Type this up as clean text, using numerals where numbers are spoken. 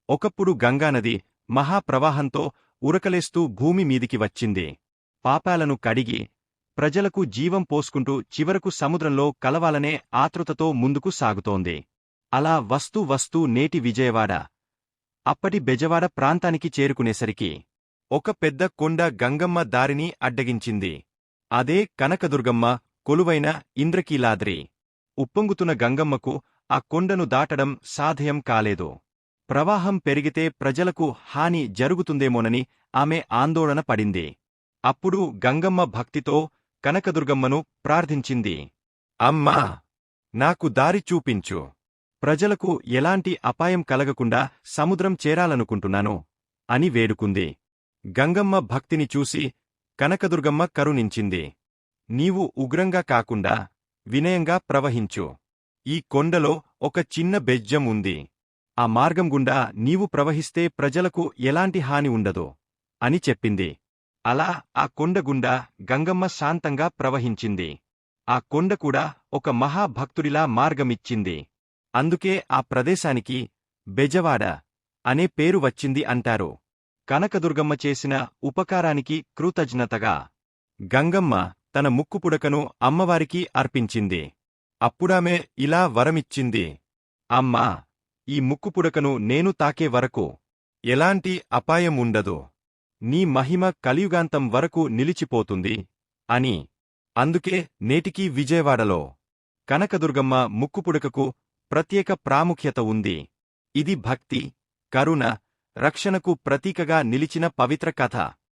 ఒకప్పుడు గంగానది మహాప్రవాహంతో ఉరకలేస్తూ భూమి మీదికి వచ్చింది. పాపాలను కడిగి ప్రజలకు జీవం పోసుకుంటూ చివరకు సముద్రంలో కలవాలనే ఆతృతతో ముందుకు సాగుతోంది. అలా వస్తూ వస్తూ నేటి విజయవాడ, అప్పటి బెజవాడ ప్రాంతానికి చేరుకునేసరికి ఒక పెద్ద కొండ గంగమ్మ దారిని అడ్డగించింది. అదే కనకదుర్గమ్మ కొలువైన ఇంద్రకీలాద్రి. ఉప్పొంగుతున్న గంగమ్మకు ఆ కొండను దాటడం సాధ్యం కాలేదు. ప్రవాహం పెరిగితే ప్రజలకు హాని జరుగుతుందేమోనని ఆమె ఆందోళన పడింది. అప్పుడు గంగమ్మ భక్తితో కనకదుర్గమ్మను ప్రార్థించింది. అమ్మా, నాకు దారి చూపించు. ప్రజలకు ఎలాంటి అపాయం కలగకుండా సముద్రం చేరాలనుకుంటున్నాను అని వేడుకుంది. గంగమ్మ భక్తిని చూసి కనకదుర్గమ్మ కరుణించింది. నీవు ఉగ్రంగా కాకుండా వినయంగా ప్రవహించు. ఈ కొండలో ఒక చిన్న బెజ్జం ఉంది. ఆ మార్గం గుండా నీవు ప్రవహిస్తే ప్రజలకు ఎలాంటి హాని ఉండదు అని చెప్పింది. అలా ఆ కొండ గుండా గంగమ్మ శాంతంగా ప్రవహించింది. ఆ కొండ కూడా ఒక మహాభక్తుడిలా మార్గమిచ్చింది. అందుకే ఆ ప్రదేశానికి బెజవాడ అనే పేరు వచ్చింది అంటారు. కనకదుర్గమ్మ చేసిన ఉపకారానికి కృతజ్ఞతగా గంగమ్మ తన ముక్కుపుడకను అమ్మవారికి అర్పించింది. అప్పుడామె ఇలా వరమిచ్చింది. అమ్మా, ఈ ముక్కుపుడకను నేను తాకే వరకు ఎలాంటి అపాయం ఉండదు. నీ మహిమ కలియుగాంతం వరకు నిలిచిపోతుంది అని. అందుకే నేటికీ విజయవాడలో కనకదుర్గమ్మ ముక్కుపుడకకు ప్రత్యేక ప్రాముఖ్యత ఉంది. ఇది భక్తి, కరుణ, రక్షణకు ప్రతీకగా నిలిచిన పవిత్ర కథ.